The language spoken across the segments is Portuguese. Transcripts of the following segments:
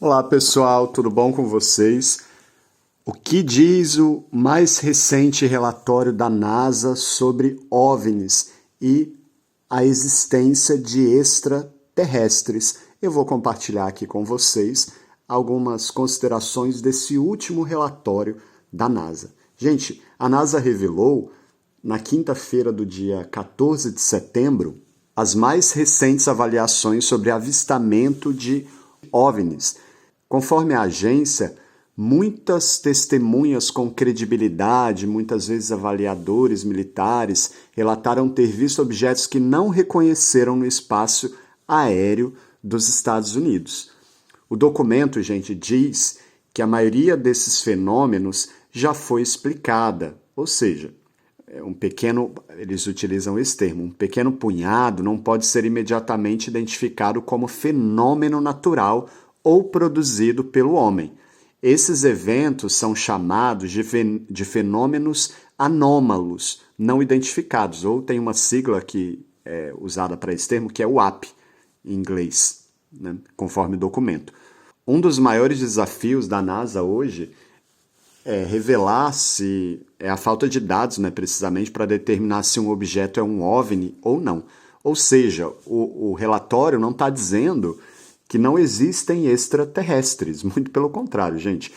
Olá pessoal, tudo bom com vocês? O que diz o mais recente relatório da NASA sobre OVNIs e a existência de extraterrestres? Eu vou compartilhar aqui com vocês algumas considerações desse último relatório da NASA. Gente, a NASA revelou na quinta-feira do dia 14 de setembro as mais recentes avaliações sobre avistamento de OVNIs. Conforme a agência, muitas testemunhas com credibilidade, muitas vezes avaliadores militares, relataram ter visto objetos que não reconheceram no espaço aéreo dos Estados Unidos. O documento, gente, diz que a maioria desses fenômenos já foi explicada, ou seja, eles utilizam esse termo, um pequeno punhado não pode ser imediatamente identificado como fenômeno natural ou produzido pelo homem. Esses eventos são chamados de fenômenos anômalos, não identificados, ou tem uma sigla que é usada para esse termo, que é o AP, em inglês, né, conforme o documento. Um dos maiores desafios da NASA hoje é revelar se é a falta de dados, né, precisamente, para determinar se um objeto é um OVNI ou não. Ou seja, o relatório não está dizendo que não existem extraterrestres, muito pelo contrário, gente.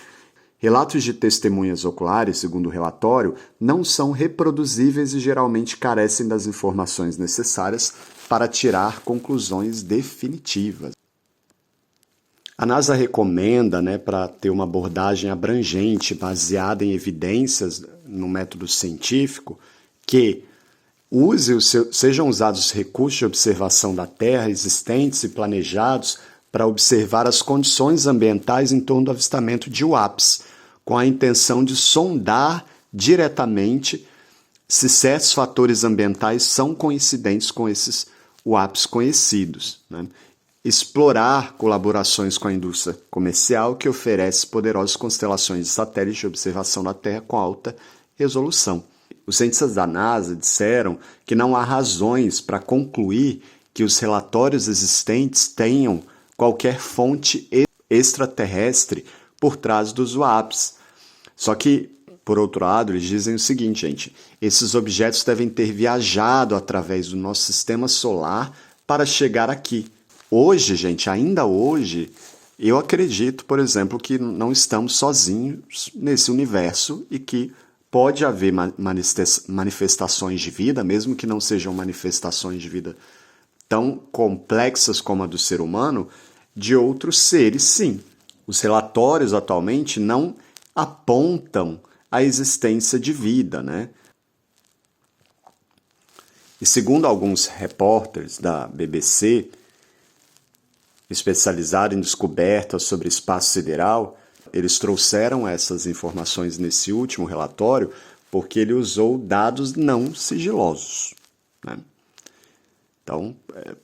Relatos de testemunhas oculares, segundo o relatório, não são reproduzíveis e geralmente carecem das informações necessárias para tirar conclusões definitivas. A NASA recomenda, para ter uma abordagem abrangente, baseada em evidências no método científico, que sejam usados recursos de observação da Terra existentes e planejados para observar as condições ambientais em torno do avistamento de UAPs, com a intenção de sondar diretamente se certos fatores ambientais são coincidentes com esses UAPs conhecidos, né? Explorar colaborações com a indústria comercial que oferece poderosas constelações de satélites de observação da Terra com alta resolução. Os cientistas da NASA disseram que não há razões para concluir que os relatórios existentes tenham qualquer fonte extraterrestre por trás dos UAPs. Só que, por outro lado, eles dizem o seguinte, gente, esses objetos devem ter viajado através do nosso sistema solar para chegar aqui. Hoje, gente, ainda hoje, eu acredito, por exemplo, que não estamos sozinhos nesse universo e que pode haver manifestações de vida, mesmo que não sejam manifestações de vida tão complexas como a do ser humano, de outros seres, sim. Os relatórios atualmente não apontam a existência de vida, né? E segundo alguns repórteres da BBC, especializados em descobertas sobre espaço sideral, eles trouxeram essas informações nesse último relatório porque ele usou dados não sigilosos, né? Então,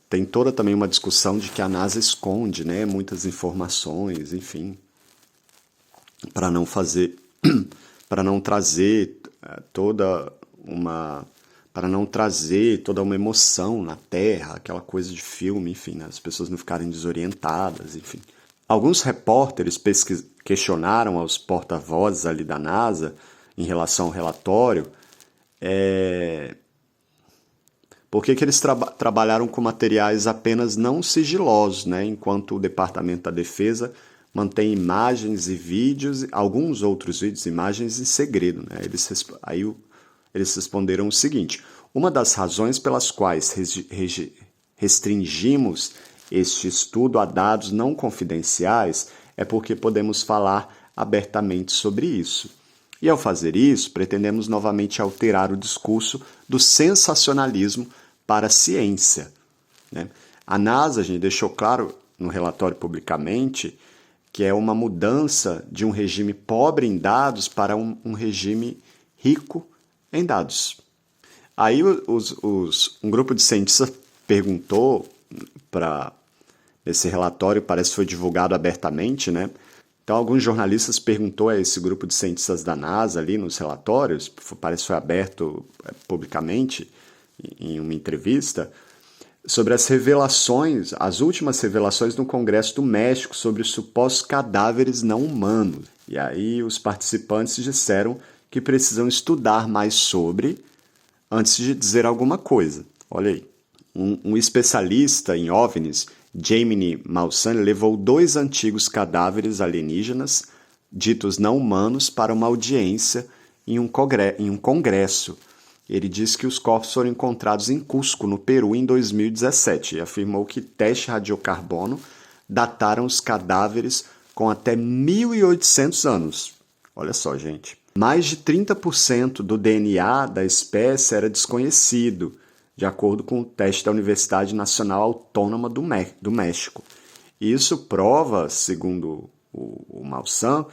tem toda também uma discussão de que a NASA esconde, né, muitas informações, enfim, para não trazer toda uma emoção na Terra, aquela coisa de filme, enfim, né, as pessoas não ficarem desorientadas, enfim. Alguns repórteres questionaram aos porta-vozes ali da NASA em relação ao relatório por que eles trabalharam com materiais apenas não sigilosos, né? Enquanto o Departamento da Defesa mantém imagens e vídeos, alguns outros vídeos e imagens em segredo, né? Eles responderam o seguinte: uma das razões pelas quais restringimos este estudo a dados não confidenciais é porque podemos falar abertamente sobre isso. E ao fazer isso, pretendemos novamente alterar o discurso do sensacionalismo para a ciência, né? A NASA, gente, deixou claro no relatório publicamente que é uma mudança de um regime pobre em dados para um regime rico em dados. Aí um grupo de cientistas perguntou esse relatório, parece que foi divulgado abertamente, né? Então, alguns jornalistas perguntou a esse grupo de cientistas da NASA ali nos relatórios, parece que foi aberto publicamente em uma entrevista, sobre as revelações, as últimas revelações no Congresso do México sobre os supostos cadáveres não humanos. E aí os participantes disseram que precisam estudar mais sobre antes de dizer alguma coisa. Olha aí. Um especialista em OVNIs, Jamie Maussan, levou 2 antigos cadáveres alienígenas, ditos não humanos, para uma audiência em um congresso. Ele disse que os corpos foram encontrados em Cusco, no Peru, em 2017, e afirmou que testes de radiocarbono dataram os cadáveres com até 1.800 anos. Olha só, gente. Mais de 30% do DNA da espécie era desconhecido, de acordo com o teste da Universidade Nacional Autônoma do México. E isso prova, segundo o Maussan,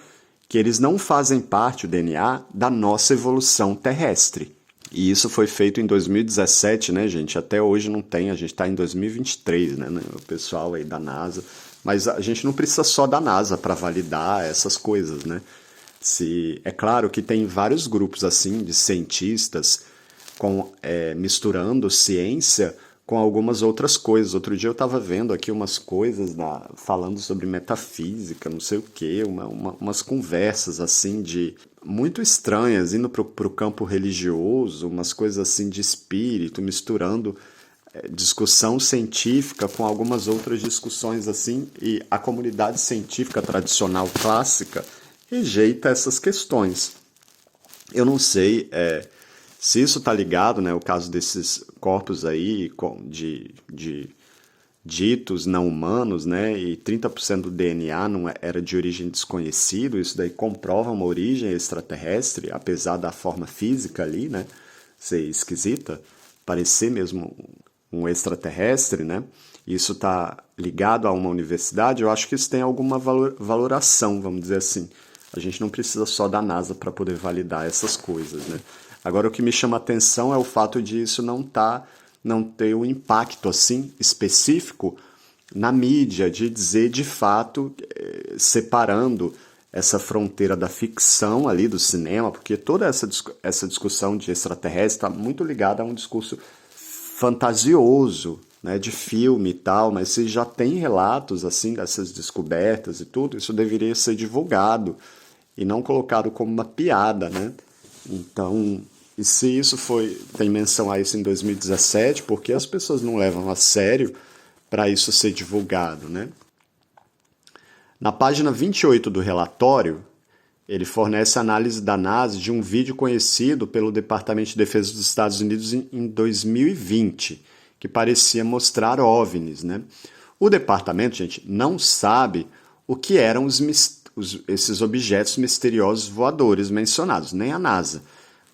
que eles não fazem parte, o DNA, da nossa evolução terrestre. E isso foi feito em 2017, né, gente? Até hoje não tem, a gente está em 2023, né? O pessoal aí da NASA. Mas a gente não precisa só da NASA para validar essas coisas, né? É claro que tem vários grupos assim de cientistas misturando ciência com algumas outras coisas. Outro dia eu estava vendo aqui umas coisas falando sobre metafísica, não sei o quê, umas conversas assim muito estranhas, indo para o campo religioso, umas coisas assim de espírito, misturando discussão científica com algumas outras discussões assim, e a comunidade científica tradicional clássica rejeita essas questões. Eu não sei se isso está ligado, né, o caso desses corpos aí de ditos não humanos, né, e 30% do DNA era de origem desconhecido. Isso daí comprova uma origem extraterrestre, apesar da forma física ali, né, ser esquisita, parecer mesmo um extraterrestre, né. Isso está ligado a uma universidade. Eu acho que isso tem alguma valoração, vamos dizer assim. A gente não precisa só da NASA para poder validar essas coisas, né. Agora, o que me chama a atenção é o fato de isso não ter um impacto assim específico na mídia, de dizer de fato, separando essa fronteira da ficção ali do cinema, porque toda essa discussão de extraterrestre está muito ligada a um discurso fantasioso, né, de filme e tal, mas se já tem relatos assim dessas descobertas e tudo, isso deveria ser divulgado e não colocado como uma piada, né? Então, e se isso tem menção a isso em 2017, por que as pessoas não levam a sério para isso ser divulgado, né? Na página 28 do relatório, ele fornece análise da NASA de um vídeo conhecido pelo Departamento de Defesa dos Estados Unidos em 2020, que parecia mostrar OVNIs, né? O departamento, gente, não sabe o que eram esses objetos misteriosos voadores mencionados, nem a NASA.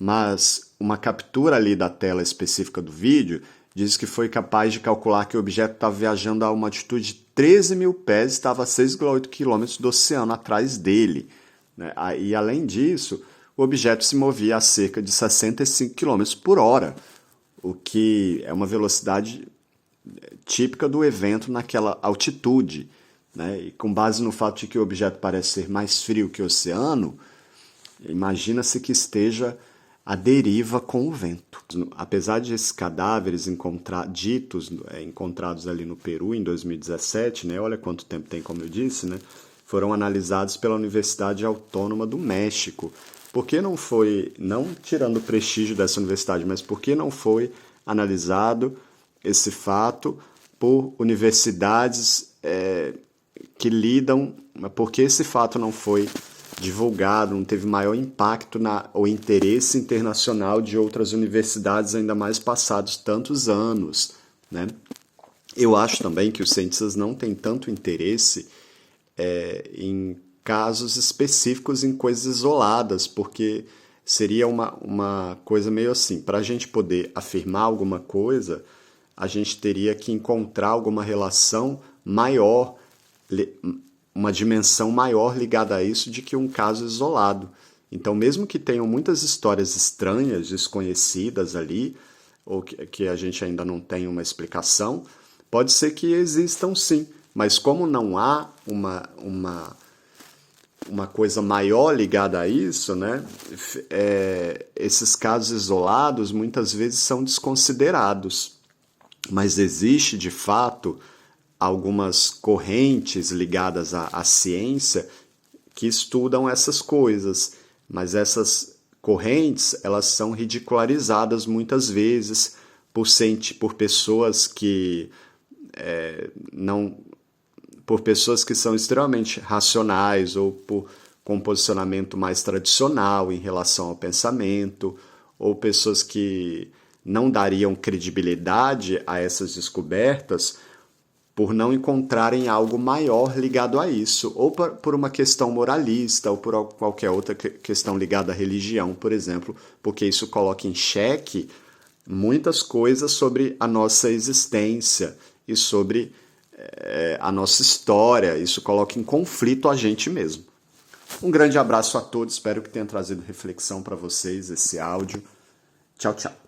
Mas uma captura ali da tela específica do vídeo diz que foi capaz de calcular que o objeto estava viajando a uma altitude de 13 mil pés e estava a 6,8 quilômetros do oceano atrás dele, né? E além disso, o objeto se movia a cerca de 65 quilômetros por hora, o que é uma velocidade típica do evento naquela altitude, né? E com base no fato de que o objeto parece ser mais frio que o oceano, imagina-se que esteja à deriva com o vento. Apesar de esses cadáveres encontrados ali no Peru em 2017, né, olha quanto tempo tem, como eu disse, né, foram analisados pela Universidade Autônoma do México. Por que não foi, não tirando o prestígio dessa universidade, mas por que não foi analisado esse fato por universidades que lidam, por que esse fato não foi divulgado, não teve maior impacto ou interesse internacional de outras universidades, ainda mais passados tantos anos, né? Eu acho também que os cientistas não têm tanto interesse em casos específicos, em coisas isoladas, porque seria uma coisa meio assim, para a gente poder afirmar alguma coisa, a gente teria que encontrar alguma relação maior, uma dimensão maior ligada a isso de que um caso isolado. Então, mesmo que tenham muitas histórias estranhas, desconhecidas ali, ou que a gente ainda não tem uma explicação, pode ser que existam sim, mas como não há uma coisa maior ligada a isso, né, esses casos isolados muitas vezes são desconsiderados. mas existe de fato algumas correntes ligadas à ciência que estudam essas coisas, mas essas correntes elas são ridicularizadas muitas vezes por pessoas que não por pessoas que são extremamente racionais ou com um posicionamento mais tradicional em relação ao pensamento, ou pessoas que não dariam credibilidade a essas descobertas por não encontrarem algo maior ligado a isso, ou por uma questão moralista, ou por qualquer outra questão ligada à religião, por exemplo, porque isso coloca em xeque muitas coisas sobre a nossa existência e sobre a nossa história. Isso coloca em conflito a gente mesmo. Um grande abraço a todos, espero que tenha trazido reflexão para vocês esse áudio. Tchau, tchau.